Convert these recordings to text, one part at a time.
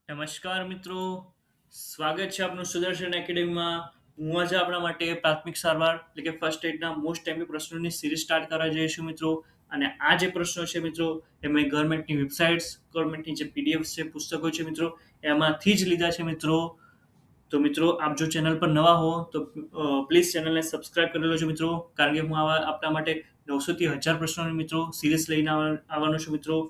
નમસ્કાર મિત્રો, સ્વાગત છે આપનું સુદર્શન એકેડેમીમાં. હું આજે આપણા માટે પ્રાથમિક સારવાર એટલે કે ફર્સ્ટ એડના મોસ્ટ ટાઈમી પ્રશ્નોની સિરીઝ સ્ટાર્ટ કરવા જઈશું મિત્રો. અને આ જે પ્રશ્નો છે મિત્રો, એ મેં ગવર્મેન્ટની વેબસાઇટ્સ, ગવર્મેન્ટની જે પીડીએફ છે, પુસ્તકો છે મિત્રો, એમાંથી જ લીધા છે મિત્રો. તો મિત્રો, આપ જો ચેનલ પર નવા હો તો પ્લીઝ ચેનલને સબસ્ક્રાઇબ કરી લો છો મિત્રો, કારણ કે હું આવા આપણા માટે 900 થી 1000 પ્રશ્નોની મિત્રો સિરીઝ લઈને આવવાનો છું મિત્રો.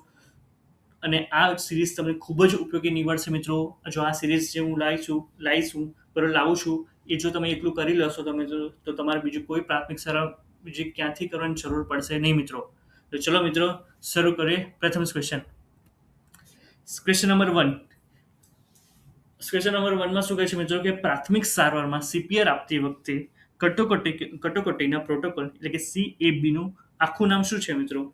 અને આ સિરીઝ તમને ખૂબ જ ઉપયોગી નીવડશે મિત્રો. જો આ સિરીઝ જે હું લાવું છું, એ જો તમે એટલું કરી લેશો તમે તો તમારે બીજું કોઈ પ્રાથમિક સારવાર બીજી ક્યાંથી કરવાની જરૂર પડશે નહીં મિત્રો. તો ચલો મિત્રો, શરૂ કરીએ. પ્રથમ question. Question number 1. Question number 1 માં શું કહે છે મિત્રો કે પ્રાથમિક સારવારમાં સીપીઆર આપતી વખતે કટોકટીના પ્રોટોકોલ એટલે કે CAB નું આખું નામ શું છે મિત્રો?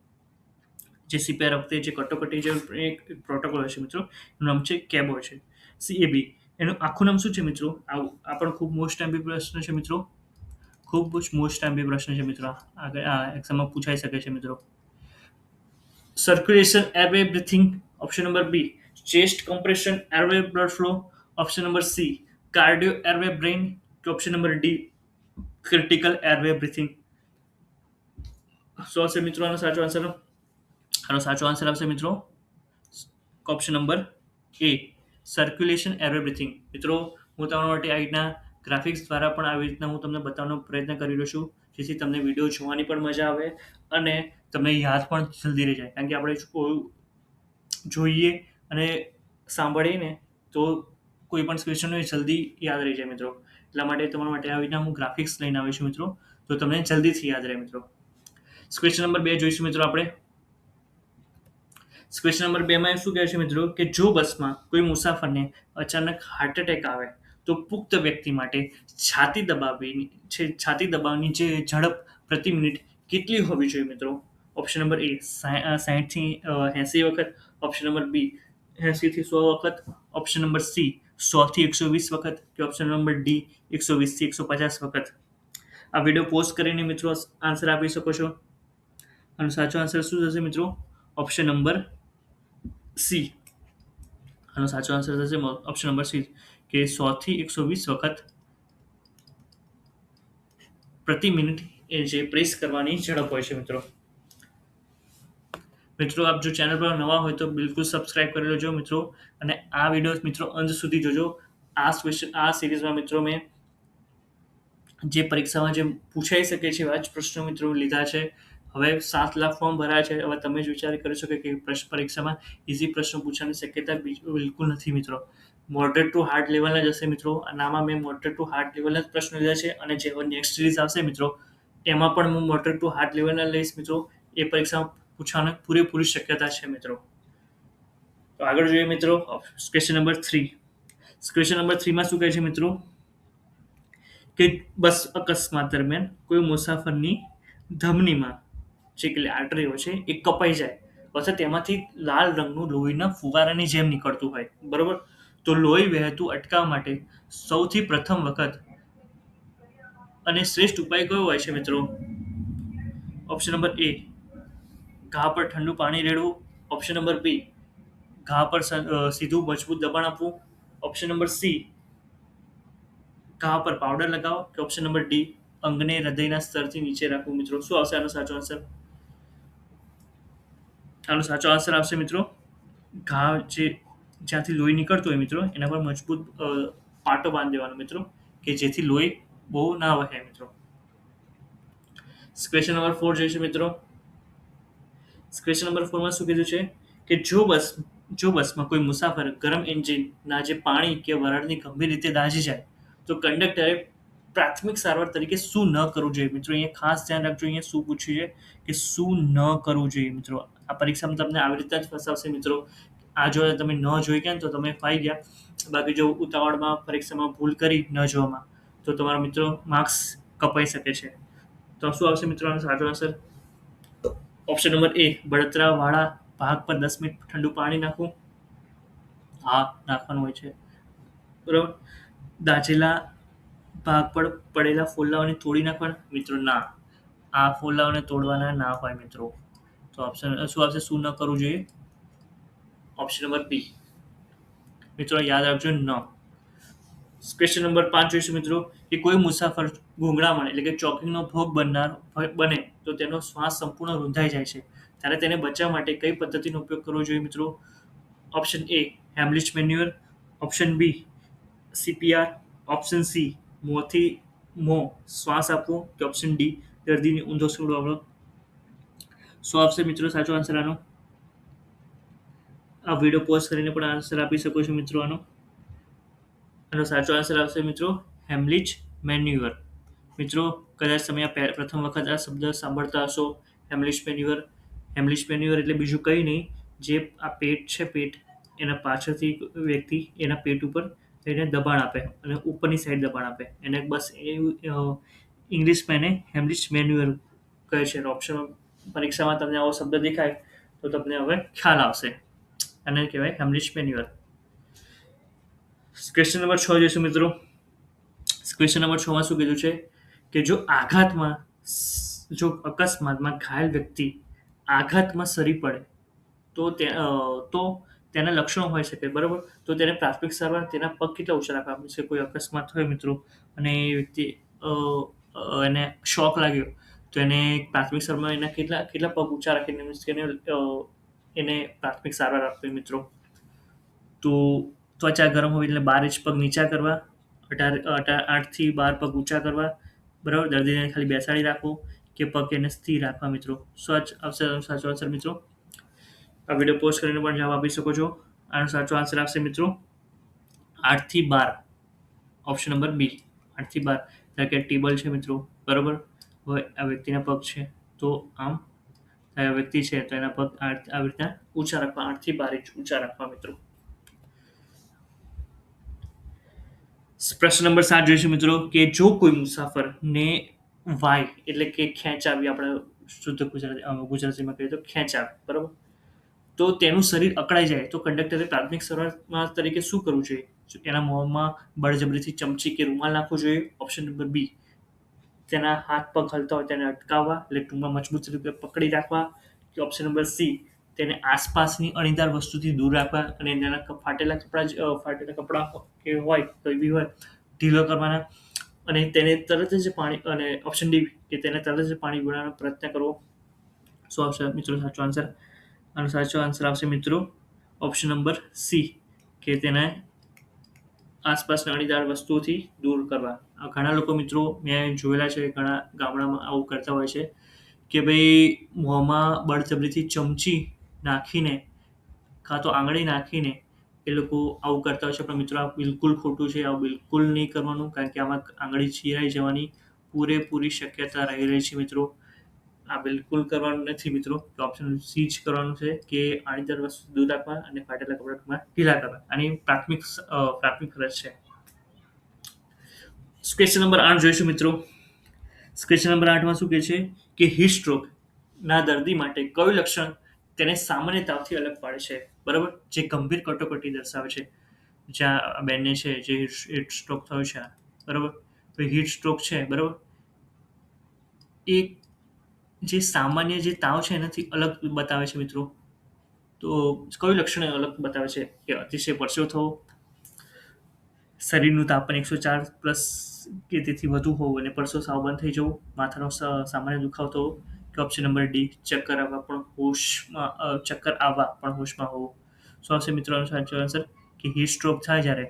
જે સીપીઆર વખતે જે કટોકટી જે એક પ્રોટોકોલ હોય છે મિત્રો, એનું નામ છે કેબો છે. CAB એનું આખું નામ શું છે મિત્રો? આ પણ ખૂબ મોસ્ટ ટાઈમી પ્રશ્ન છે મિત્રો. ખૂબ જ મોસ્ટ ટાઈમી પ્રશ્ન છે મિત્રો. આગળ આ એક્ઝામમાં પૂછાઈ શકે છે મિત્રો. Circulation airway breathing, option number B. Chest compression airway blood flow, option number C. Cardio airway brain, કે option number D. Critical airway breathing. શું હશે મિત્રો આનો સાચો આન્સર? આનો સાચો આન્સર આવશે મિત્રો ઓપ્શન નંબર એ, સર્ક્યુલેશન એરવે બ્રીથિંગ. મિત્રો, હું તમારા માટે આ રીતના ગ્રાફિક્સ દ્વારા પણ આવી રીતના હું તમને બતાવવાનો પ્રયત્ન કરી રહ્યો છું, જેથી તમને વિડીયો જોવાની પણ મજા આવે અને તમને યાદ પણ જલ્દી રહી જાય. કારણ કે આપણે જોઈએ અને સાંભળીને તો કોઈ પણ ક્વેશ્ચન જલ્દી યાદ રહી જાય મિત્રો. એટલા માટે તમારા માટે આવી રીતના હું ગ્રાફિક્સ લઈને આવી છું મિત્રો, તો તમને જલ્દીથી યાદ રહે મિત્રો. ક્વેશ્ચન નંબર 2 જોઈશું મિત્રો આપણે. ક્વેશ્ચન નંબર 2 માં શું કહે છે મિત્રો કે જો બસમાં કોઈ મુસાફરને અચાનક હાર્ટ એટેક આવે તો પુખ્ત વ્યક્તિ માટે છાતી દબાવની જે ઝડપ પ્રતિ મિનિટ કેટલી હોવી જોઈએ મિત્રો? ઓપ્શન નંબર એ 60 થી 80 વખત, ઓપ્શન નંબર બી 80 થી 100 વખત, ઓપ્શન નંબર સી 100 થી 120 વખત, કે ઓપ્શન નંબર ડી 120 થી 150 વખત. આ વિડીયો પોઝ કરીને મિત્રો આન્સર આપી શકો છો. અને સાચો આન્સર શું થશે મિત્રો? Option number C. આનો સાચો આન્સર થશે ઓપ્શન નંબર સી, કે 100 થી 120 વખત પ્રતિ મિનિટ એ જે પ્રેસ કરવાની ઝડપ હોય છે મિત્રો. મિત્રો, આપ જો ચેનલ પર નવા હોય તો બિલકુલ સબસ્ક્રાઇબ કરી લેજો મિત્રો. અને આ વિડીયો મિત્રો અંત સુધી જોજો. આ સિરીઝમાં મિત્રો મેં જે પરીક્ષામાં જે પૂછાઈ શકે છે એવા જ પ્રશ્નો મિત્રો લીધા છે. હવે 7 લાખ ફોર્મ ભરાયા છે. હવે તમે જ વિચાર કરી શકો કે પરીક્ષામાં ઇઝી પ્રશ્નો પૂછવાની શક્યતા બિલકુલ નથી મિત્રો. મોડરેટ ટુ હાર્ડ લેવલના જ હશે મિત્રો. આનામાં મેં મોડરેટ ટુ હાર્ડ લેવલના જ પ્રશ્નો લીધા છે. અને જે નેક્સ્ટ સિરીઝ આવશે મિત્રો, એમાં પણ હું મોડરેટ ટુ હાર્ડ લેવલના લઈશ મિત્રો. એ પરીક્ષામાં પૂછવાની પૂરેપૂરી શક્યતા છે મિત્રો. તો આગળ જોઈએ મિત્રો ક્વેશ્ચન નંબર 3. ક્વેશ્ચન નંબર 3 માં શું કહે છે મિત્રો કે બસ અકસ્માત દરમિયાન કોઈ મુસાફરની ધમનીમાં જે આર્ટરી હોય છે એ કપાઈ જાય અથવા તેમાંથી લાલ રંગનું લોહીના ફુવારાની જેમ નીકળતું હોય, બરોબર? તો લોહી વહેતું અટકાવવા માટે સૌથી પ્રથમ વખત અને શ્રેષ્ઠ ઉપાય કયો હોય છે મિત્રો? ઓપ્શન નંબર એ, ઘા પર ઠંડુ પાણી રેડવું, ઓપ્શન નંબર બી, ઘા પર સીધું મજબૂત દબાણ આપવું, ઓપ્શન નંબર સી, ઘા પર પાવડર લગાવો, કે ઓપ્શન નંબર ડી, અંગને હૃદયના સ્તરથી નીચે રાખવું. મિત્રો, શું આવશે આનો સાચો આન્સર? આનો સાચો આન્સર આવશે મિત્રો ઘા જે જ્યાંથી લોહી નીકળતું હોય મિત્રો, એના પર મજબૂત પાટો બાંધી દેવાનો મિત્રો, કે જેથી લોહી બહુ ના વહે મિત્રો. ક્વેશ્ચન નંબર 4 જોઈશું મિત્રો. ક્વેશ્ચન નંબર 4 માં શું કીધું છે કે જો બસમાં કોઈ મુસાફર ગરમ એન્જિનના જે પાણી કે વરાળની ગંભીર રીતે દાઝી જાય તો કંડક્ટરે પ્રાથમિક સારવાર તરીકે શું ન કરવું જોઈએ મિત્રો? અહીંયા ખાસ ધ્યાન રાખજો. અહીંયા શું પૂછ્યું છે કે શું ન કરવું જોઈએ મિત્રો. આ પરીક્ષામાં તમને આવી રીતે જ ફસાવશે મિત્રો. આ જો તમે ન જોઈ ગયા તો તમે ફાઈ ગયા. બાકી જો ઉતાવળમાં પરીક્ષામાં ભૂલ કરી ન જોવામાં તો તમારા મિત્રો માર્ક્સ કપાઈ શકે છે. તો શું આવશે મિત્રો આનો સાચો આન્સર? ઓપ્શન નંબર એ, બળતરા વાળા ભાગ પર 10 મિનિટ ઠંડુ પાણી નાખવું. હા, નાખવાનું હોય છે બરાબર. દાઝેલા ભાગ પર પડેલા ફોલ્લાઓને તોડી નાખવાના મિત્રો? ના, આ ફોલ્લાઓને તોડવાના ના હોય મિત્રો. તો ઓપ્શન શું આવશે? શું ન કરવું જોઈએ? Option number B. મિત્રો યાદ રાખજો ન. ક્વેશ્ચન નંબર 5 જોઈશું મિત્રો કે કોઈ મુસાફર ગૂંગળામણ એટલે કે ચોકીનો ભોગ બને તો તેનો શ્વાસ સંપૂર્ણ રૂંધાઈ જાય છે, ત્યારે તેને બચાવવા માટે કઈ પદ્ધતિનો ઉપયોગ કરવો જોઈએ મિત્રો? Option A Heimlich manoeuvre, option B CPR, option C મોંથી મોં શ્વાસ આપવો, કે ઓપ્શન ડી દર્દીને ઊંધો સુવડાવવો. શું આપશે મિત્રો સાચો આન્સર આનો? આ વિડીયો પોઝ કરીને પણ આન્સર આપી શકો છો મિત્રો. આનો સાચો આન્સર આવશે મિત્રો હેમલિચ મેન્યુઅર. મિત્રો કદાચ તમે પ્રથમ વખત આ શબ્દ સાંભળતા હશો, હેમલિચ મેન્યુઅર. હેમલિચ મેન્યુઅર એટલે બીજું કંઈ નહીં, જે આ પેટ છે, પેટ એના પાછળથી વ્યક્તિ એના પેટ ઉપર એને દબાણ આપે અને ઉપરની સાઈડ દબાણ આપે, એને બસ એવું ઇંગ્લિશમાં એને હેમલિચ મેન્યુઅર કહે છે. ઓપ્શન પરીક્ષામાં તમને આવો શબ્દ દેખાય તો તમને હવે ખ્યાલ આવશે. આને કહેવાય હેમલિચ મેન્યુઅર. ક્વેશ્ચન નંબર 6 જોઈશું મિત્રો. ક્વેશ્ચન નંબર 6 માં શું કીધું છે કે જો અકસ્માતમાં ઘાયલ વ્યક્તિ આઘાતમાં સરી પડે તો તેના લક્ષણો હોઈ શકે, બરાબર? તો તેને પ્રાથમિક સારવાર તેના પગ કેટલા ઊંચા રાખવા છે? કોઈ અકસ્માત હોય મિત્રો અને એ વ્યક્તિ એને શોક લાગ્યો તો એને પ્રાથમિક સારવાર એના કેટલા પગ ઊંચા રાખીને મીન્સ કે એને પ્રાથમિક સારવાર આપવી મિત્રો. તો ત્વચા ગરમ હોય એટલે 12 ઇંચ પગ નીચા કરવા, 8 થી 12 પગ ઊંચા કરવા, બરાબર? દર્દીને ખાલી બેસાડી રાખવો કે પગ એને સ્થિર રાખવા મિત્રો. સાચો આન્સર મિત્રો. આ વિડીયો પોસ્ટ કરીને પણ જવાબ આપી શકો છો. આનો સાચો આન્સર આવશે મિત્રો 8 થી 12, ઓપ્શન નંબર બી 8 થી 12. કારણ કે ટેબલ છે મિત્રો, બરાબર? હવે આ વ્યક્તિના પગ છે તો આમ આ વ્યક્તિ છે તો એના પગ આવી રીતના ઊંચા રાખવા, 8 થી 12 ઇંચ ઊંચા રાખવા મિત્રો. પ્રશ્ન નંબર 7 જોઈશું મિત્રો કે જો કોઈ મુસાફરને વાય એટલે કે ખેંચાવી, આપણે શુદ્ધ ગુજરાતીમાં કહીએ તો ખેંચાવી, બરાબર? તો તેનું શરીર અકળાઈ જાય તો કંડક્ટરે પ્રાથમિક સારવાર તરીકે શું કરવું જોઈએ? એના મોંમાં બળજબરીથી ચમચી કે રૂમાલ નાખવો જોઈએ. ઓપ્શન નંબર બી તેના હાથ પગ હલતા હોય તેને અટકાવવા એટલે ટૂંકમાં મજબૂત રીતે પકડી રાખવા, કે ઓપ્શન નંબર સી તેને આસપાસની અણીદાર વસ્તુથી દૂર રાખવા અને તેના ફાટેલા કપડાં કે હોય કોઈ બી હોય ઢીલો કરવાના અને તેને તરત જ પાણી, અને ઓપ્શન ડી કે તેને તરત જ પાણી પીવડાવવાનો પ્રયત્ન કરવો. શું આવશે મિત્રો સાચો આન્સર? આનો સાચો આન્સર આવશે મિત્રો ઓપ્શન નંબર સી કે તેને આસપાસના અણીદાર વસ્તુઓથી દૂર કરવા. ઘણા લોકો મિત્રો મેં જોયેલા છે, ઘણા ગામડામાં આવું કરતા હોય છે કે ભાઈ મોંમાં બળજબરીથી ચમચી નાખીને કાં તો આંગળી નાખીને એ લોકો આવું કરતા હોય છે. પણ મિત્રો આ બિલકુલ ખોટું છે. આવું બિલકુલ નહીં કરવાનું, કારણ કે આમાં આંગળી ચીરાઈ જવાની પૂરેપૂરી શક્યતા રહી છે મિત્રો. આ બિલકુલ કરવાનું નથી મિત્રો. તો ઓપ્શન સી જ કરવાનું છે કે આણીદાર વસ્તુ દૂર રાખવા અને ફાટેલા કપડાં ઢીલા કરવા. આની પ્રાથમિક ફરજ છે. ક્વેશ્ચન નંબર 8 જોઈશું મિત્રો. ક્વેશ્ચન નંબર 8માં શું કહે છે કે હીટ સ્ટ્રોક ના દર્દી માટે કયું લક્ષણ તેને સામાન્ય તાવથી અલગ પાડે છે? બરાબર, જે ગંભીર કટોકટી દર્શાવે છે. જ્યાં બેનને છે જે હીટ સ્ટ્રોક થયો છે, બરાબર? તો હીટ સ્ટ્રોક છે, બરાબર, એ જે સામાન્ય જે તાવ છે એનાથી અલગ બતાવે છે મિત્રો. તો કયું લક્ષણ અલગ બતાવે છે? કે અતિશય પરસેવો થવો, શરીરનું તાપમાન 104+ કે તેથી વધુ હોવું અને પરસેવો સાવ બંધ થઈ જવું, માથાનો સામાન્ય દુખાવો થવો, કે ઓપ્શન નંબર ડી ચક્કર આવવા પણ હોશમાં હોવું. શું આવશે મિત્રો સાચો આન્સર? કે હીટ સ્ટ્રોક થાય, જ્યારે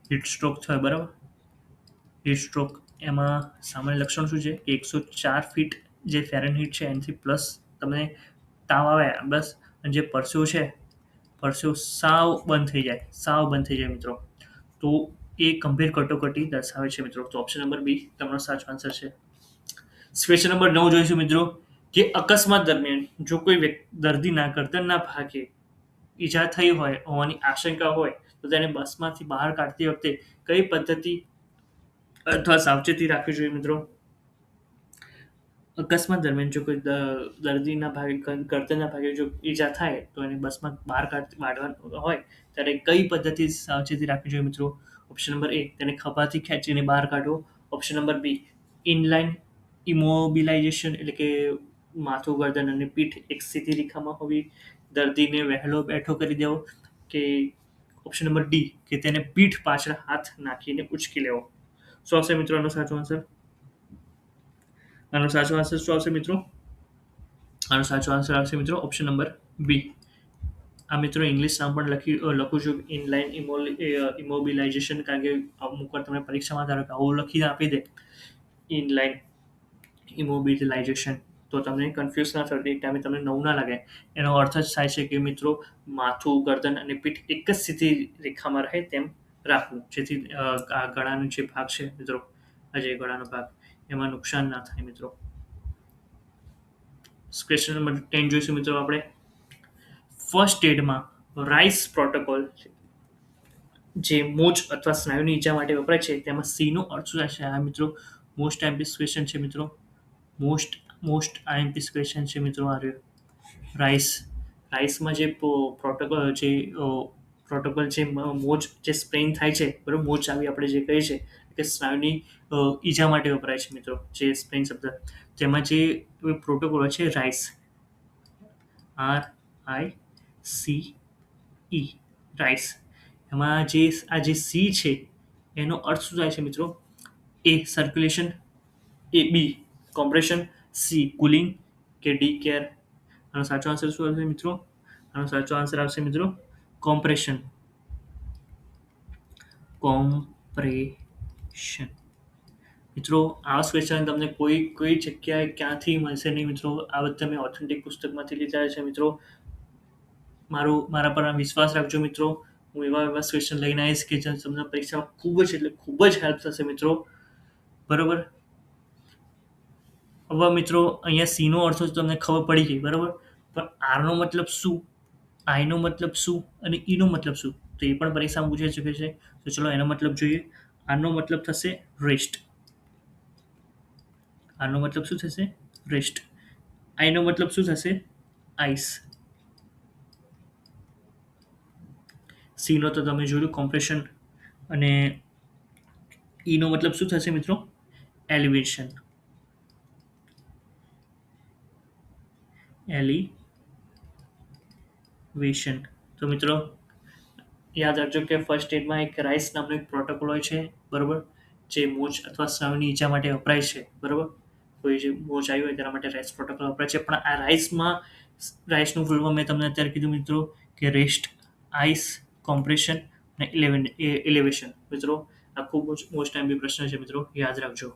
હીટ સ્ટ્રોક થાય, બરાબર, હીટ સ્ટ્રોક એમાં સામાન્ય લક્ષણ શું છે કે 104 ફીટ જે ફેરનહીટ છે એનાથી પ્લસ તમને તાવ આવે બસ, અને જે પરસેવો છે પરસેવો સાવ બંધ થઈ જાય મિત્રો. તો એ ગંભીર કટોકટી દર્શાવે છે મિત્રો. તો ઓપ્શન નંબર બી તમારો સાચો આન્સર છે. ક્વેશ્ચન નંબર 9 જોઈશું મિત્રો કે અકસ્માત દરમિયાન જો કોઈ દર્દીના ગરદનના ભાગે ઈજા થઈ હોવાની આશંકા હોય તો તેને બસમાંથી બહાર કાઢતી વખતે કઈ પદ્ધતિ અથવા સાવચેતી રાખવી જોઈએ મિત્રો? અકસ્માત દરમિયાન જો કોઈ દર્દીના ગરદનના ભાગે જો ઈજા થાય તો એને બસમાં બહાર કાઢવાનું હોય ત્યારે કઈ પદ્ધતિ સાવચેતી રાખવી જોઈએ મિત્રો? ઓપ્શન નંબર એ તેને ખભાથી ખેંચીને બહાર કાઢવો, ઓપ્શન નંબર બી ઇનલાઇન ઇમોબિલાઇઝેશન એટલે કે માથું, ગરદન અને પીઠ એક સીધી રેખામાં હોવી, દર્દીને વહેલો બેઠો કરી દેવો, કે ઓપ્શન નંબર ડી કે તેને પીઠ પાછળ હાથ નાખીને ઉચકી લેવો? શું આવશે મિત્રો આનો સાચો આન્સર? આનો સાચો આન્સર શું આવશે મિત્રો? આનો સાચો આન્સર આવશે મિત્રો ઓપ્શન નંબર બી. આ મિત્રો ઇંગ્લિશ નામ પણ લખું છું ઇનલાઇન ઇમોબિલાઇઝેશન, કારણ કે અમુક વાર તમને પરીક્ષામાં ધારો કે આવું લખીને આપી દે ઇનલાઇન ઇમોબિલાઇઝેશન, તો તમને કન્ફ્યુઝ ના થતી, એક ટાઈમે તમને નવું ના લાગે. એનો અર્થ જ થાય છે કે મિત્રો માથું, ગરદન અને પીઠ એક જ સીધી રેખામાં રહે તેમ રાખવું, જેથી આ ગળાનો જે ભાગ છે મિત્રો, આ જે ગળાનો ભાગ, એમાં નુકસાન ના થાય મિત્રો. ક્વેશ્ચન નંબર 10 જોઈશું મિત્રો આપણે. ફર્સ્ટ એડમાં રાઇસ પ્રોટોકોલ જે મોચ અથવા સ્નાયુની ઈજા માટે વપરાય છે તેમાં સી નો અર્થ શું થાય છે? આ મિત્રો મોસ્ટ આઈએમપી ક્વેશ્ચન છે મિત્રો. મોસ્ટ આઈએમપી ક્વેશ્ચન છે મિત્રો. આ રહ્યો રાઇસમાં જે પ્રોટોકોલ જે મોચ જે સ્પ્રેઇન થાય છે, બરાબર, મોચ આવી આપણે જે કહીએ છીએ કે સ્નાયુની ઈજા માટે વપરાય છે મિત્રો, જે સ્પ્રેઇન શબ્દ, તેમાં જે પ્રોટોકોલ હોય છે રાઇસ, RICE, રાઇસ, એમાં જે સી છે એનો અર્થ શું થાય છે મિત્રો? એ સર્ક્યુલેશન, એ બી કોમ્પ્રેશન, સી કુલિંગ કે ડી કેર? આનો સાચો આન્સર શું આવશે મિત્રો? આનો સાચો આન્સર આવશે મિત્રો કોમ્પ્રેશન. મિત્રો આ ક્વેશ્ચન તમને કોઈ જગ્યાએ ક્યાંથી મળશે નહીં મિત્રો. આ બધા મેં ઓથેન્ટિક પુસ્તકમાંથી લીધા છે મિત્રો. મારા પર વિશ્વાસ રાખજો મિત્રો. હું એવા ક્વેશ્ચન લઈને આવીશ કે જે તમને પરીક્ષામાં ખૂબ જ એટલે ખૂબ જ હેલ્પ થશે મિત્રો. બરાબર. હવે મિત્રો અહીંયા સી નો અર્થ તમને ખબર પડી ગઈ, બરાબર, પણ આરનો મતલબ શું, આઈનો મતલબ શું અને ઈનો મતલબ શું, તો એ પણ પરીક્ષામાં પૂછાઈ શકે છે. તો ચલો એનો મતલબ જોઈએ. આરનો મતલબ થશે રેસ્ટ. આનો મતલબ શું થશે? રેસ્ટ. આઈનો મતલબ શું થશે? આઈસ. સીનો તો તમે જોયું કોમ્પ્રેશન, અને ઈનો મતલબ શું થશે મિત્રો? એલિવેશન. તો મિત્રો યાદ રાખજો કે ફર્સ્ટ એડમાં એક રાઇસ નામનો એક પ્રોટોકોલ હોય છે, બરાબર, જે મોચ અથવા સ્નાયુની ઈજા માટે વપરાય છે, બરાબર. કોઈ જે મોચ આવી હોય તેના માટે રાઇસ પ્રોટોકોલ વપરાય છે. પણ આ રાઇસનું ફૂલ ફોર્મ મેં તમને અત્યારે કીધું મિત્રો કે રેસ્ટ, આઈસ, કોમ્પ્રેશન અને એલિવેશન. મિત્રો આ ખૂબ મોસ્ટ ટાઈમ બી પ્રશ્ન છે મિત્રો, યાદ રાખજો.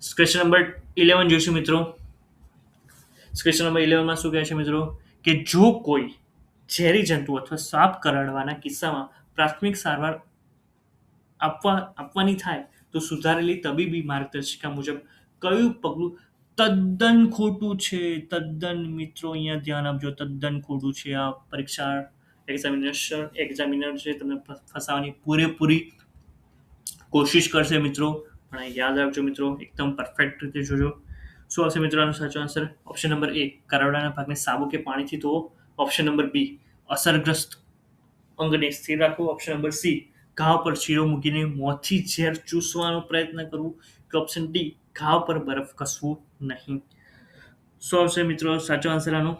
ક્વેશ્ચન નંબર 11 જોઈશું મિત્રો. ક્વેશ્ચન નંબર 11માં શું કહે છે મિત્રો કે જો કોઈ ઝેરી જંતુ અથવા સાપ કરડવાના કિસ્સામાં પ્રાથમિક સારવાર આપવાની થાય તો સુધારેલી તબીબી માર્ગદર્શિકા મુજબ કયું પગલું તદ્દન ખોટું છે? તદ્દન મિત્રો અહીંયા ધ્યાન આપજો, તદ્દન ખોટું છે. આ પરીક્ષા એક્ઝામિનર છે તમને ફસાવાની પૂરેપૂરી કોશિશ કરશે મિત્રો, પણ યાદ રાખજો મિત્રો, એકદમ પરફેક્ટ રીતે જોજો. શું આવશે મિત્રો આનો સાચો આન્સર? ઓપ્શન નંબર એ કરડવાના ભાગને સાબુ કે પાણીથી ધોવો. ઓપ્શન નંબર બી અસરગ્રસ્ત અંગને સ્થિર રાખવું. ઓપ્શન નંબર સી ઘાવ પર ચીરો મૂકીને મોંથી ઝેર ચૂસવાનો પ્રયત્ન કરવું. કે ઓપ્શન ડી ઘાવ પર બરફ ઘસવું નહીં. શું આવશે મિત્રો સાચો આન્સર આનો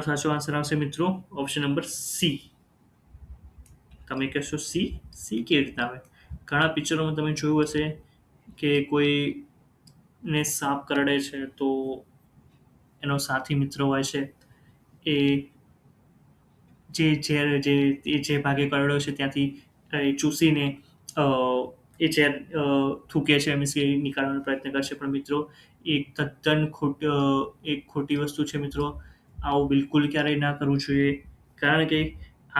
સાચો આન્સર આવશે મિત્રો ઓપ્શન નંબર સી. તમે કહેશો સી કેવી રીતના આવે? ઘણા પિક્ચરોમાં તમે જોયું હશે કે કોઈને સાપ કરડે છે તો એનો સાથી મિત્ર હોય છે, એ જે ભાગે કરડ્યો છે ત્યાંથી ચૂસીને એ ઝેર થૂકે છે, મીન્સ કે નીકાળવાનો પ્રયત્ન કરશે. પણ મિત્રો એક તદ્દન ખોટી વસ્તુ છે મિત્રો. આવું બિલકુલ ક્યારેય ના કરવું જોઈએ, કારણ કે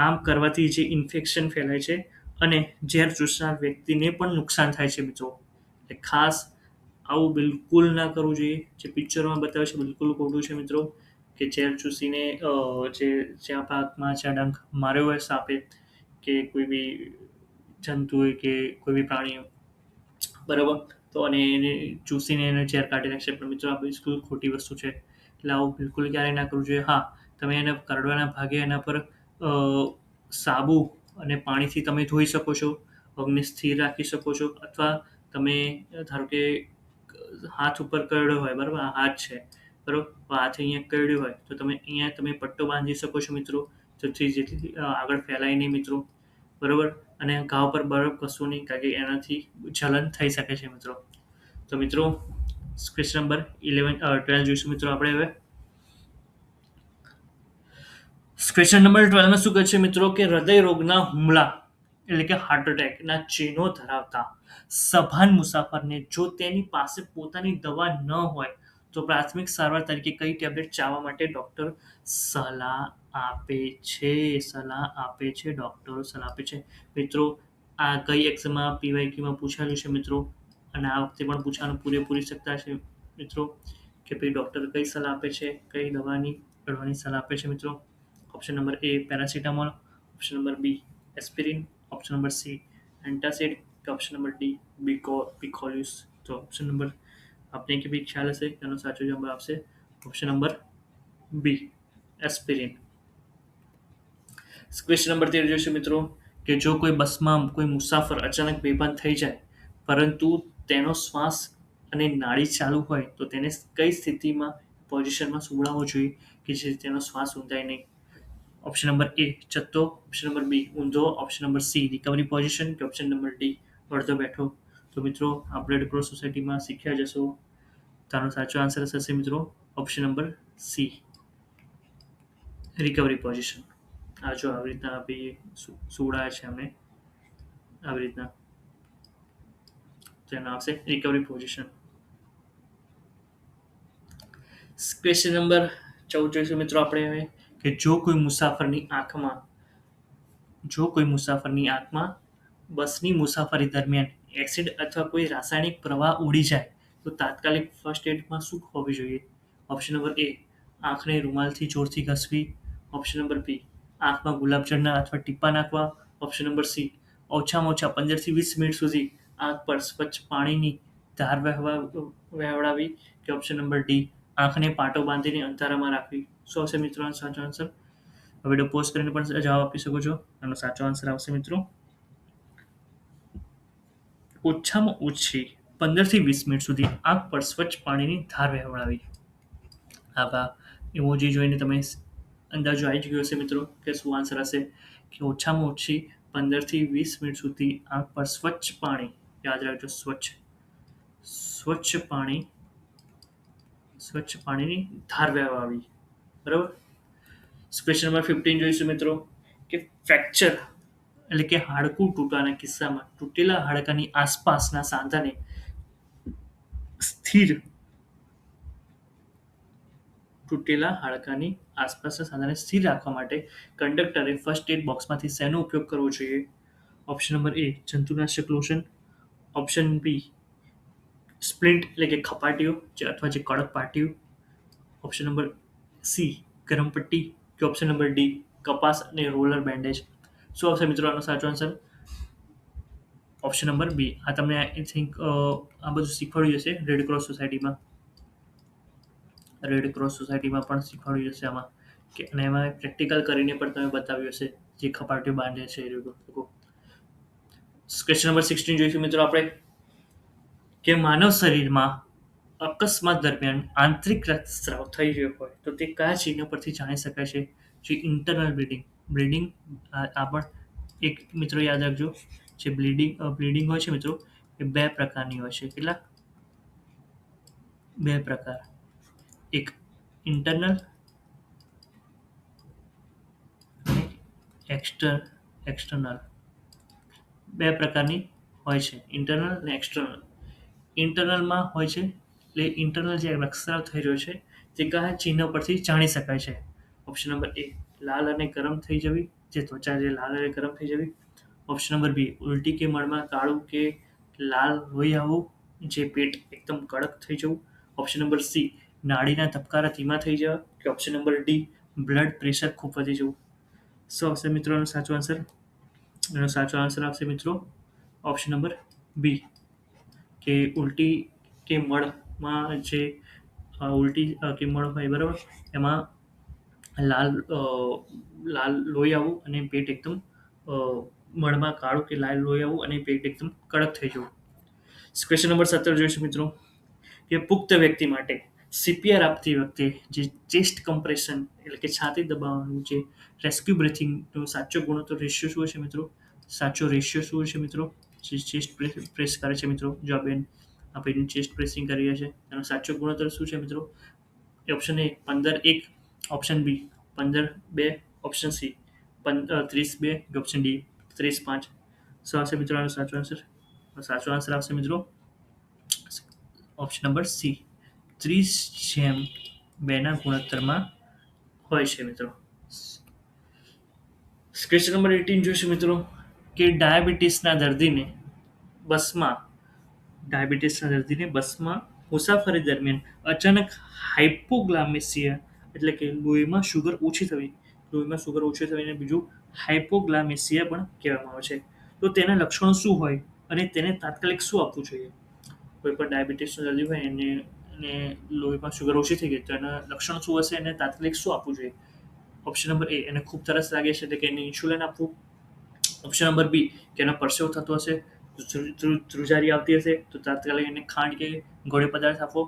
આમ કરવાથી જે ઇન્ફેક્શન ફેલાય છે અને ઝેર ચૂસનાર વ્યક્તિને પણ નુકસાન થાય છે મિત્રો. એટલે ખાસ આવું બિલકુલ ના કરવું જોઈએ. જે પિક્ચરોમાં બતાવે છે બિલકુલ ખોટું છે મિત્રો, કે ઝેર ચૂસીને જ્યાં ભાગમાં જ્યાં ડંખ માર્યો હોય સાપે કે કોઈ બી જંતુએ કે કોઈ બી પ્રાણીઓ, બરાબર, તો અને એને ચૂસીને એને ઝેર કાઢી નાખશે. પણ મિત્રો આ બિલકુલ ખોટી વસ્તુ છે, એટલે આવું બિલકુલ ક્યારેય ના કરવું જોઈએ. હા, તમે એને કરડવાના ભાગે એના પર સાબુ અને પાણીથી તમે ધોઈ શકો છો, પગને સ્થિર રાખી શકો છો, અથવા તમે ધારો કે હાથ ઉપર કરડ્યો હોય, બરાબર, આ હાથ છે બરાબર. હાથ અહીંયા કરડ્યું હોય તો અહીંયા તમે પટ્ટો બાંધી શકો છો મિત્રો, જેથી આગળ ફેલાય નહીં મિત્રો. બરાબર. અને ઘાવ પર બરફ કશું નહીં, કારણ કે એનાથી જલન થઈ શકે છે મિત્રો. તો મિત્રો ક્વેશ્ચન નંબર 12 જોઈશું મિત્રો આપણે હવે. ક્વેશ્ચન નંબર 12 માં શું કહે છે મિત્રો કે હૃદય રોગના હુમલા એટલે કે હાર્ટ એટેકના ચિહ્નો ધરાવતા સભાન મુસાફરને જો તેની પાસે પોતાની દવા ન હોય તો પ્રાથમિક સારવાર તરીકે કઈ ટેબ્લેટ ચાવવા માટે ડોક્ટર સલાહ આપે છે? ડોક્ટરો સલાહ આપે છે મિત્રો. આ કઈ એક્ઝામમાં પીવાયક્યુમાં પૂછાયેલું છે મિત્રો, અને આ વખતે પણ પૂછવાનું પૂરેપૂરી શકતા છે મિત્રો કે ભાઈ ડોક્ટર કઈ સલાહ આપે છે, કઈ દવાની કરવાની સલાહ આપે છે મિત્રો. Option number A paracetamol, option number B aspirin, option number C antacid કે ઓપ્શન નંબર ડી બિકોલ્યુસ. તો ઓપ્શન નંબર આપને કે બી ખ્યાલ હશે તેનો સાચો જવાબ આપશે option number B aspirin. Question number 13 જોઈશું મિત્રો કે જો કોઈ બસમાં કોઈ મુસાફર અચાનક બેભાન થઈ જાય પરંતુ તેનો શ્વાસ અને નાડી ચાલુ હોય તો તેને કઈ સ્થિતિમાં પોઝિશનમાં સુવડાવવો જોઈએ કે જે તેનો શ્વાસ ઊંધાય નહીં? ઓપ્શન નંબર એ ચત્તો, ઓપ્શન નંબર બી ઊંધો, option number C recovery position કે ઓપ્શન નંબર ડી અડધો બેઠો. તો મિત્રો આપણે રેડ ક્રોસ સોસાયટીમાં શીખ્યા જશો. તારો સાચો આન્સર થશે મિત્રો option number C recovery position. આ જો આવી રીતના બી સુવડાય છે અમને આવી રીતના, તો એનો આવશે રિકવરી પોઝિશન. ક્વેશ્ચન નંબર 14 જોઈશું મિત્રો આપણે હવે કે જો કોઈ મુસાફરની આંખમાં બસની મુસાફરી દરમિયાન એસિડ અથવા કોઈ રાસાયણિક પ્રવાહ ઉડી જાય તો તાત્કાલિક ફર્સ્ટ એડમાં શું હોવી જોઈએ? ઓપ્શન નંબર એ આંખને રૂમાલથી જોરથી ઘસવી, ઓપ્શન નંબર બી આંખમાં ગુલાબજળના અથવા ટીપા નાખવા, ઓપ્શન નંબર સી ઓછામાં ઓછા 15 થી 20 મિનિટ સુધી આંખ પર સ્વચ્છ પાણીની ધાર વહેવડાવી કે ઓપ્શન નંબર ડી આંખને પાટો બાંધીને અંધારામાં રાખવી. શું આવશે મિત્રો સાચો આન્સર? વિડીયો પોઝ કરીને પણ જવાબ આપી શકો છો. આનો સાચો આન્સર આવશે મિત્રો ઓછામાં ઓછી 15 થી 20 મિનિટ સુધી આંખ પર સ્વચ્છ પાણીની ધાર વહેવડાવી. આવા ઇમોજી જોઈને તમે અંદાજો આવી જ ગયો હશે મિત્રો કે શું આન્સર હશે કે ઓછામાં ઓછી 15 થી 20 મિનિટ સુધી આંખ પર સ્વચ્છ પાણી, યાદ રાખજો સ્વચ્છ પાણીની ધાર વહેવડાવી. બરાબર. ક્વેશ્ચન નંબર 15 જોઈશું મિત્રો કે ફ્રેક્ચર એટલે કે હાડકું તૂટવાના કિસ્સામાં તૂટેલા હાડકાની આસપાસના સાંધાને સ્થિર રાખવા માટે કંડક્ટરે ફર્સ્ટ એડ બોક્સમાંથી શેનો ઉપયોગ કરવો જોઈએ? ઓપ્શન નંબર એ જંતુનાશક લોશન, ઓપ્શન બી સ્પ્લિન્ટ એટલે કે ખપાટીઓ અથવા જે કડક પાટીઓ, ઓપ્શન નંબર સી ગરમ પટ્ટી કે ઓપ્શન નંબર ડી કપાસ અને રોલર બેન્ડેજ. શું આવશે મિત્રો આનો સાચો આન્સર? ઓપ્શન નંબર બી. આ તમને આઈ થિંક આ બધું શીખવાડ્યું હશે રેડ ક્રોસ સોસાયટીમાં પણ શીખવાડ્યું હશે આમાં કે, અને એમાં પ્રેક્ટિકલ કરીને પણ તમે બતાવ્યું હશે જે ખપાટીઓ બાંધે છે એ લોકો. ક્વેશ્ચન નંબર 16 જોઈશું મિત્રો આપણે કે માનવ શરીરમાં અકસ્માત દરમિયાન આંતરિક રક્તસ્રાવ થઈ રહ્યો હોય તો તે કયા ચિહ્નો પરથી જાણી શકાય છે? જે ઇન્ટરનલ બ્લીડિંગ આ પણ એક મિત્રો યાદ રાખજો, જે બ્લીડિંગ હોય છે મિત્રો એ 2 પ્રકારની હોય છે. કેટલા? 2 પ્રકાર. એક ઇન્ટરનલ અને એક્સટર્નલ. 2 પ્રકારની હોય છે, ઇન્ટરનલ અને એક્સટર્નલ. ઇન્ટરનલમાં હોય છે એટલે ઇન્ટરનલ જે રક્તસ્રાવ થઈ રહ્યો છે તે કયા ચિહ્ન પરથી જાણી શકાય છે? ઓપ્શન નંબર એ લાલ અને ગરમ થઈ જવી, જે ત્વચા જે લાલ અને ગરમ થઈ જવી, ઓપ્શન નંબર બી ઉલટી કે મળમાં કાળું કે લાલ લોહી આવવું, જે પેટ એકદમ કડક થઈ જવું, ઓપ્શન નંબર સી નાડીના ધબકારા ધીમા થઈ જવા કે option number D blood pressure ખૂબ વધી જવું. શું આવશે મિત્રો એનો સાચો આન્સર? એનો સાચો આન્સર આવશે મિત્રો ઓપ્શન નંબર બી કે ઉલટી કે મળમાં જે ઉલટી કે મળ હોય બરાબર એમાં લાલ લોહી આવવું અને પેટ એકદમ મળમાં કાળું કે લાલ લોહી આવવું અને પેટ એકદમ કડક થઈ જવું. ક્વેશ્ચન નંબર 17 જોઈશું મિત્રો કે પુખ્ત વ્યક્તિ માટે સીપીઆર આપતી વખતે જે ચેસ્ટ કમ્પ્રેશન એટલે કે છાતી દબાવવાનું જે રેસ્ક્યુ બ્રીથિંગનો સાચો ગુણોત્તર રેશિયો શું છે મિત્રો? સાચો રેશિયો શું છે મિત્રો? જે ચેસ્ટ પ્રેસ કરે છે મિત્રો, જો આ બેન આપણે ચેસ્ટ પ્રેસિંગ કરી રહ્યા છે એનો સાચો ગુણોત્તર શું છે મિત્રો? Option A 15:1, option B 15:2, option C 30:2, option D 30:5. શું આવશે મિત્રો આનો સાચો આન્સર? સાચો આન્સર આવશે મિત્રો ઓપ્શન નંબર સી 30:2 ગુણોત્તરમાં હોય છે મિત્રો. ક્વેશ્ચન નંબર 18 જોઈશું મિત્રો કે ડાયાબિટીસના દર્દીને બસમાં મુસાફરી દરમિયાન અચાનક હાઇપોગ્લાઇસેમિયા એટલે કે લોહીમાં શુગર ઓછી થઈને બીજું હાઇપોગ્લાઇસેમિયા પણ કહેવામાં આવે છે. તો તેના લક્ષણો શું હોય અને તેને તાત્કાલિક શું આપવું જોઈએ? કોઈ પણ ડાયાબિટીસનો દર્દી હોય એને લોહીમાં શુગર ઓછી થઈ ગઈ તો એના લક્ષણો શું હશે અને તાત્કાલિક શું આપવું જોઈએ? ઓપ્શન નંબર એ, એને ખૂબ તરસ લાગે છે એટલે કે એને ઇન્સ્યુલિન આપવું. ઓપ્શન નંબર બી, કે એનો પરસેવો થતો હશે, ધ્રુજારી આવતી હશે તો તાત્કાલિક એને ખાંડ કે ગોળીયો પદાર્થ આપવો.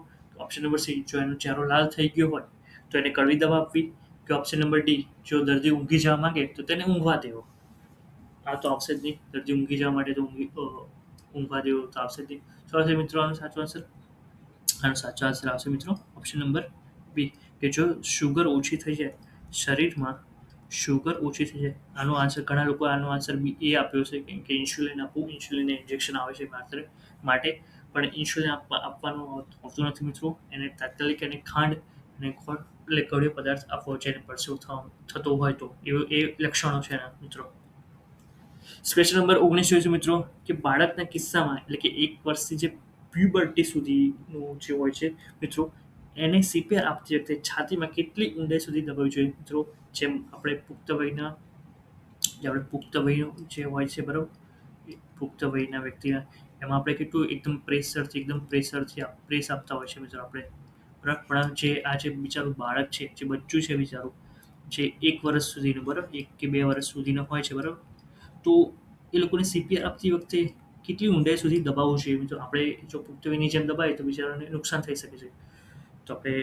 ઓપ્શન નંબર સી, જો એનો ચહેરો લાલ થઈ ગયો હોય તો એને કડવી દવા આપવી. કે ઓપ્શન નંબર ડી, જો દર્દી ઊંઘી જવા માંગે તો તેને ઊંઘવા દેવો. આ તો આવશે જ નહીં, દર્દી ઊંઘી જવા માટે તો ઊંઘવા દેવો તો આવશે જ નહીં. શું આવશે મિત્રો આનો સાચો આન્સર? આનો સાચો આન્સર આવશે મિત્રો ઓપ્શન નંબર બી, કે જો શુગર ઓછી થઈ જાય, શરીરમાં શુગર ઓછી થઈ જાય. આનો આન્સર ઘણા લોકો આનો આન્સર બી એ આપ્યો છે કે ઇન્સ્યુલિન આપવું, ઇન્સ્યુલિન ઇન્જેક્શન આવે છે માટે, પણ ઇન્સ્યુલિન આપવાનું હોતું નથી મિત્રો. એને તાત્કાલિક એને ખાંડ અને એટલે ગળ્યો પદાર્થ આપવો જેને પરસેવો થતો હોય તો એ લક્ષણો છે એના મિત્રો. ક્વેશ્ચન નંબર 19 જોઈશું મિત્રો કે બાળકના કિસ્સામાં એટલે કે 1 વર્ષથી જે પ્યુબર્ટી સુધીનું જે હોય છે મિત્રો, એને સીપીઆર આપતી વખતે છાતીમાં કેટલી ઊંડાઈ સુધી દબાવવી જોઈએ મિત્રો? જેમ આપણે પુખ્ત વયનો જે હોય છે બરાબર, પુખ્ત વયના વ્યક્તિના એમાં આપણે કેટલું એકદમ પ્રેસ આપતા હોય છે મિત્રો આપણે, બરાબર. પણ જે આ જે બિચારું બાળક છે, જે બચ્ચું છે બિચારું, જે 1 વર્ષ સુધીનું બરાબર, 1 કે 2 વર્ષ સુધીનું હોય છે બરાબર, તો એ લોકોને સીપીઆર આપતી વખતે કેટલી ઊંડાઈ સુધી દબાવવું જોઈએ મિત્રો? આપણે જો પુખ્ત વયની જેમ દબાવીએ તો બિચારાને નુકસાન થઈ શકે છે. તો આપણે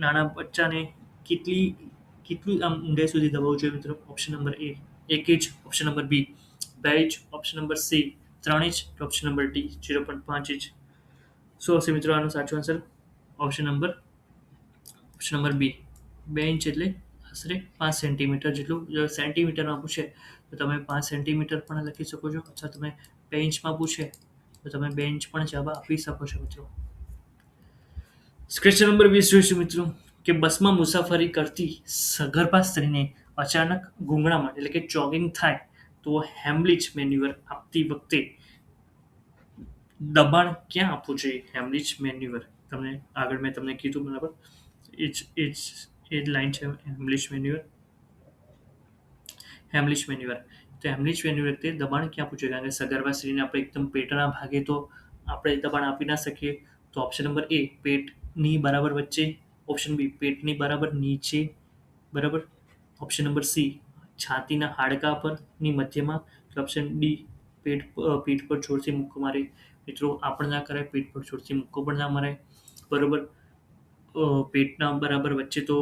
નાના બચ્ચાને કેટલું આમ ઊંડાઈ સુધી દબાવવું જોઈએ મિત્રો? Option number A 1 inch, option number B 2 inch, option number C 3 inch, option number D 0.5 inch. શું હશે મિત્રો આનો સાચો answer? Option number B 2 inch એટલે આશરે 5 સેન્ટીમીટર જેટલું. જો સેન્ટીમીટરમાં પૂછે તો તમે 5 સેન્ટીમીટર પણ લખી શકો છો, અથવા તમે 2 ઇંચમાં પૂછે તો તમે 2 ઇંચ પણ જવાબ આપી શકો છો મિત્રો. ક્વેશ્ચન નંબર 20 જોઈશું મિત્રો કે બસમાં મુસાફરી કરતી સગર્ભા સ્ત્રીને અચાનક ગૂંગળામણ એટલે કે ચોગિંગ થાય તો હેમલિચ મેન્યુઅર આપતી વખતે દબાણ ક્યાં આપવું જોઈએ? હેમલિચ મેન્યુઅર આગળ મેં તમને કીધું બરાબર, એ જ લાઈન છે હેમલિચ મેન્યુઅર. તો હેમલિચ મેન્યુઅર વખતે દબાણ ક્યાં આપવું જોઈએ? કારણ કે સગર્ભા સ્ત્રીને આપણે એકદમ પેટના ભાગે તો આપણે દબાણ આપી ના શકીએ. તો ઓપ્શન નંબર એ, પેટની બરાબર વચ્ચે, ઓપ્શન બી પેટની બરાબર નીચે બરાબર, ઓપ્શન નંબર સી છાતીના હાડકા પરની મધ્યમાં, ઓપ્શન ડી પીઠ પર જોરથી મુક્કો મારે. મિત્રો આ પણ ના કરાય, પીઠ પર જોરથી મુક્કો પણ ના મરાય બરાબર. પેટના બરાબર વચ્ચે તો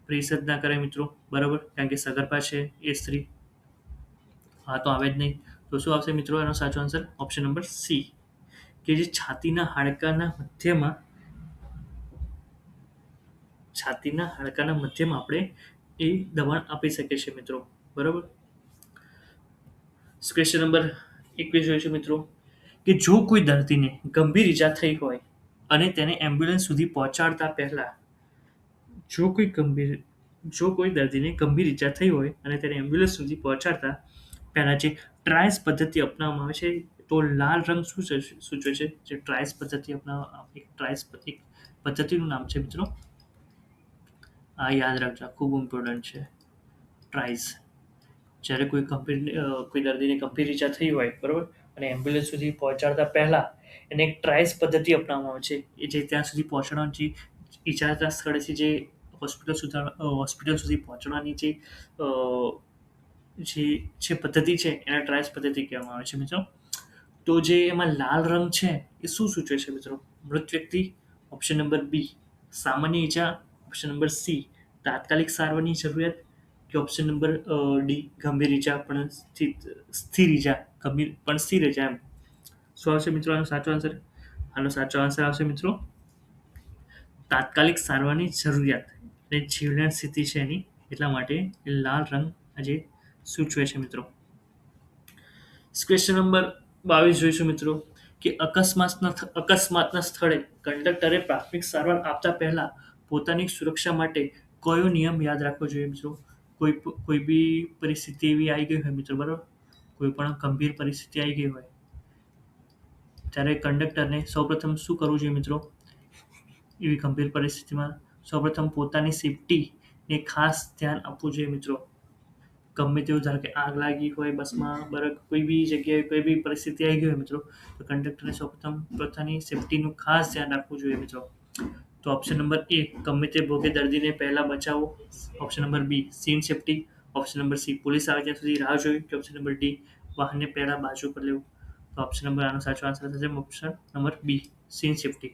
પ્રેસ જ ના કરાય મિત્રો બરાબર, કારણ કે સગર્ભા છે એ સ્ત્રી. હા તો આવે જ નહીં. તો શું આવશે મિત્રો એનો સાચો આન્સર? ઓપ્શન નંબર સી, કે જે છાતીના હાડકાના મધ્યમાં આપણે એ દબાણ આપી શકીએ છીએ મિત્રો બરાબર. ક્વેશ્ચન નંબર 21 જોઈશું મિત્રો કે જો કોઈ દર્દીને ગંભીર ઈજા થઈ હોય અને તેને એમ્બ્યુલન્સ સુધી પહોંચાડતા પહેલા જો કોઈ દર્દીને ગંભીર ઈજા થઈ હોય અને તેને એમ્બ્યુલન્સ સુધી પહોંચાડતા પહેલા જે ટ્રાયસ પદ્ધતિ અપનાવવામાં આવે છે, તો લાલ રંગ શું સૂચવે છે? જે ટ્રાયસ પદ્ધતિ પદ્ધતિનું નામ છે મિત્રો, આ યાદ રાખજો, ખૂબ ઇમ્પોર્ટન્ટ છે. ટ્રાયસ, જ્યારે કોઈ દર્દીને ગંભીર ઈજા થઈ હોય બરાબર અને એમ્બ્યુલન્સ સુધી પહોંચાડતા પહેલા એને એક ટ્રાયસ પદ્ધતિ અપનાવવામાં આવે છે. એ જે ત્યાં સુધી પહોંચવાનું જે ઈજાના સ્થળેથી જે હોસ્પિટલ સુધી પહોંચવાની જે પદ્ધતિ છે એને ટ્રાયસ પદ્ધતિ કહેવામાં આવે છે મિત્રો. તો જે એમાં લાલ રંગ છે એ શું સૂચવે છે મિત્રો? મૃત વ્યક્તિ, ઓપ્શન નંબર બી સામાન્ય ઈજા, ઓપ્શન નંબર સી તાત્કાલિક સારવારની જરૂરિયાત, કે ઓપ્શન નંબર ડી ગંભીર ઈજા પણ સ્થિર ઈજા, ગંભીર પણ સ્થિર ઈજા એમ. શું આવશે મિત્રો આનો સાચો આન્સર? આનો સાચો આન્સર આવશે મિત્રો તાત્કાલિક સારવારની જરૂરિયાત, અને જીવલેણ સ્થિતિ છે એની, એટલા માટે એ લાલ રંગ આજે સૂચવે છે મિત્રો. ક્વેશ્ચન નંબર 22 જોઈશું મિત્રો કે અકસ્માતના સ્થળે કંડક્ટરે પ્રાથમિક સારવાર આપતા પહેલા પોતાની સુરક્ષા માટે કયો નિયમ યાદ રાખવો જોઈએ મિત્રો? કોઈ બી પરિસ્થિતિ એવી આવી ગઈ હોય મિત્રો, બરાબર, કોઈ પણ ગંભીર પરિસ્થિતિ આવી ગઈ હોય ત્યારે કંડક્ટરને સૌપ્રથમ શું કરવું જોઈએ મિત્રો? એવી ગંભીર પરિસ્થિતિમાં સૌપ્રથમ પોતાની સેફટીને ખાસ ધ્યાન આપવું જોઈએ મિત્રો. ગમે તેવું, ધારો કે આગ લાગી હોય બસમાં, બરાબર, કોઈ બી જગ્યાએ કોઈ બી પરિસ્થિતિ આવી ગઈ હોય મિત્રો, તો કંડક્ટરને સૌપ્રથમ પોતાની સેફટીનું ખાસ ધ્યાન રાખવું જોઈએ મિત્રો. તો ઓપ્શન નંબર એ ગમે તે ભોગે દર્દીને પહેલા બચાવો, option number B scene safety, option number C police આવે ત્યાં સુધી રાહ જોવી, કે ઓપ્શન નંબર ડી વાહનને પહેલા બાજુ પર લેવું. તો ઓપ્શન નંબર આનો સાચો આન્સર થશે option number B scene safety.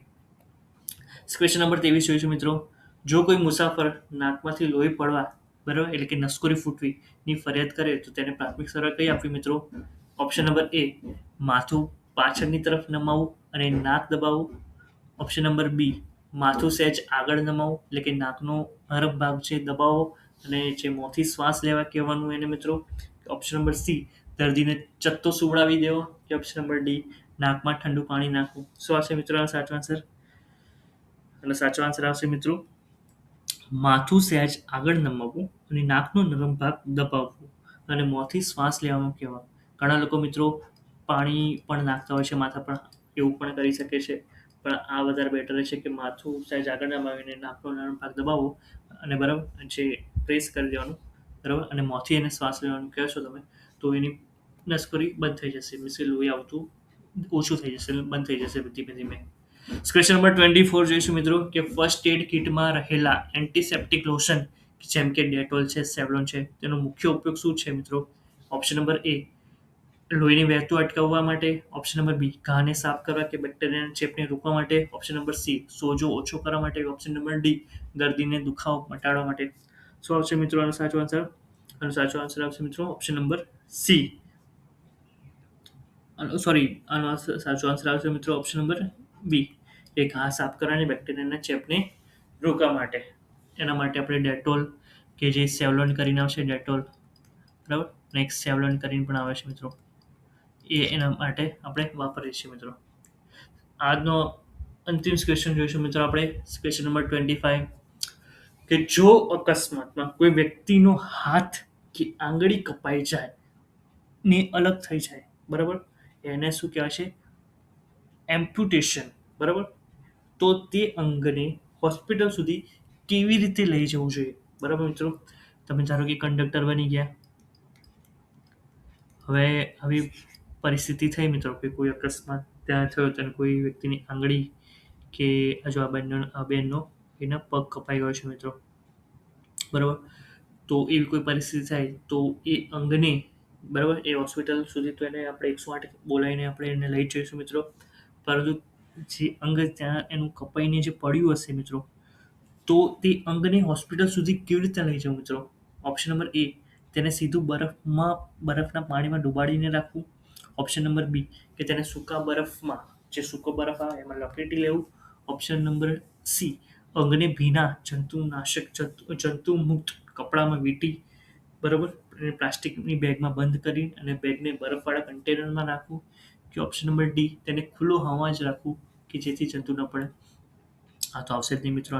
Question number 23 જોઈશું મિત્રો. જો કોઈ મુસાફર નાકમાંથી લોહી પડવા, બરાબર, એટલે કે નસકોરી ફૂટવી ની ફરિયાદ કરે તો તેને પ્રાથમિક સારવાર કઈ આપવી મિત્રો? ઓપ્શન નંબર એ માથું પાછળની તરફ નમાવવું અને નાક દબાવવું, ઓપ્શન નંબર બી માથું સહેજ આગળ નમાવવું, એટલે કે નાકનો હરફ ભાગ છે દબાવો અને જે મોંથી શ્વાસ લેવા કહેવાનું એને મિત્રો, ઓપ્શન નંબર સી દર્દીને ચત્તો સુવડાવી દેવો, કે ઓપ્શન નંબર ડી નાકમાં ઠંડુ પાણી નાખવું. શું આવશે મિત્રો આનો સાચો આન્સર? અને સાચો આન્સર આવશે મિત્રો માથું સહેજ આગળ નમાવવું અને નાકનો નરમ ભાગ દબાવવું અને મોંથી શ્વાસ લેવાનું કહેવા. ઘણા લોકો મિત્રો પાણી પણ નાખતા હોય છે માથા પર, એવું પણ કરી શકે છે, પણ આ વધારે બેટર છે કે માથું સહેજ આગળ નમાવીને નાકનો નરમ ભાગ દબાવો અને બરાબર જે પ્રેસ કરી દેવાનું, બરાબર, અને મોંથી એને શ્વાસ લેવાનું કહેશો તમે, તો એની નસકોરી બંધ થઈ જશે, મીન્સ કે લોહી આવતું ઓછું થઈ જશે, બંધ થઈ જશે ધીમે ધીમે. ક્વેશ્ચન નંબર 24 જોઈશું મિત્રો કે ફર્સ્ટ એડ કિટમાં રહેલા એન્ટિસેપ્ટિક લોશન જેમ કે ડેટોલ છે, સેવલોન છે, તેનો મુખ્ય ઉપયોગ શું છે મિત્રો? ઓપ્શન નંબર એ લોહીને વહેતું અટકાવવા માટે, ઓપ્શન નંબર બી ઘાને સાફ કરવા કે બેક્ટેરિયાના ચેપને રોકવા માટે, ઓપ્શન નંબર સી સોજો ઓછો કરવા માટે, ઓપ્શન નંબર ડી દર્દીને દુખાવો મટાડવા માટે. શું આવશે મિત્રો આનો સાચો આન્સર? આનો સાચો આન્સર આવશે મિત્રો ઓપ્શન નંબર સી. આનો સાચો આન્સર આવશે મિત્રો ઓપ્શન નંબર બી, એ ઘા સાફ કરવાની બેક્ટેરિયાના ચેપને રોકવા માટે. એના માટે આપણે ડેટોલ, કે જે સેવલોન કરીને આવશે ડેટોલ, બરાબર, નેક્સ્ટ સેવલોન કરીને પણ આવે છે મિત્રો, એના માટે આપણે વાપરીએ છીએ મિત્રો. આજનો અંતિમ ક્વેશ્ચન જોઈશું મિત્રો આપણે, ક્વેશ્ચન નંબર 25 કે જો અકસ્માતમાં કોઈ વ્યક્તિનો હાથ કે આંગળી કપાઈ જાય ને અલગ થઈ જાય, બરાબર, એને શું કહેવાય છે? એમ્પ્યુટેશન, બરાબર. તો તે અંગને હોસ્પિટલ સુધી કેવી રીતે લઈ જવું જોઈએ, બરાબર મિત્રો? તમે ધારો કે કંડક્ટર બની ગયા, હવે આવી પરિસ્થિતિ થઈ મિત્રો કે કોઈ અકસ્માત ત્યાં થયો અને કોઈ વ્યક્તિની આંગળી કે હજુ આ બેનનો એના પગ કપાઈ ગયો છે મિત્રો, બરાબર. તો એવી કોઈ પરિસ્થિતિ થાય તો એ અંગને, બરાબર, એ હોસ્પિટલ સુધી તો એને આપણે 108 બોલાવીને આપણે એને લઈ જઈશું મિત્રો. પરંતુ જે અંગ ત્યાં એનું કપાઈને જે પડ્યું હશે મિત્રો, તો તે અંગને હોસ્પિટલ સુધી કેવી રીતે લઈ જવું મિત્રો? ઓપ્શન નંબર એ તેને સીધું બરફના પાણીમાં ડુબાડીને રાખવું, ઓપ્શન નંબર બી કે તેને સૂકા બરફમાં, જે સૂકો બરફ આવે એમાં લપેટી લેવું, ઓપ્શન નંબર સી અંગને ભીના જંતુમુક્ત કપડામાં વીંટી, બરાબર, અને પ્લાસ્ટિકની બેગમાં બંધ કરી અને બેગને બરફવાળા કન્ટેનરમાં રાખવું, કે ઓપ્શન નંબર ડી તેને ખુલ્લો હવા જ રાખવું કે જેથી જંતુ ન પડે. આ તો આવશે જ નહીં મિત્રો.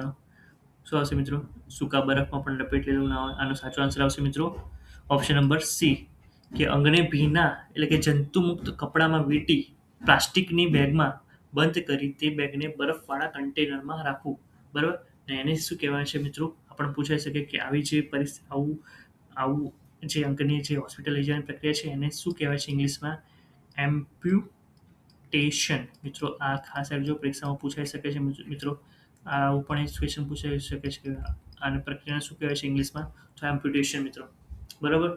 શું આવશે મિત્રો? સૂકા બરફમાં પણ લપેટી લેવું ના હોય. આનો સાચો આન્સર આવશે મિત્રો ઓપ્શન નંબર સી, કે અંગને ભીના એટલે કે જંતુમુક્ત કપડામાં વીંટી પ્લાસ્ટિકની બેગમાં બંધ કરી તે બેગને બરફવાળા કન્ટેનરમાં રાખવું, બરાબર. ને એને શું કહેવાય છે મિત્રો? આપણે પૂછાઈ શકે કે આવી જે પરિસ્થિતિ, આવું જે અંગની જે હોસ્પિટલ લઈ જવાની પ્રક્રિયા છે એને શું કહેવાય છે ઇંગ્લિશમાં? એમ્પ્યુટેશન મિત્રો. આ ખાસ રાખજો, પરીક્ષામાં પૂછાઈ શકે છે મિત્રો. આવું પણ એક ક્વેશ્ચન પૂછાઈ શકે છે કે આની પ્રક્રિયાને શું કહેવાય છે ઇંગ્લિશમાં? તો એમ્પ્યુટેશન મિત્રો, બરાબર.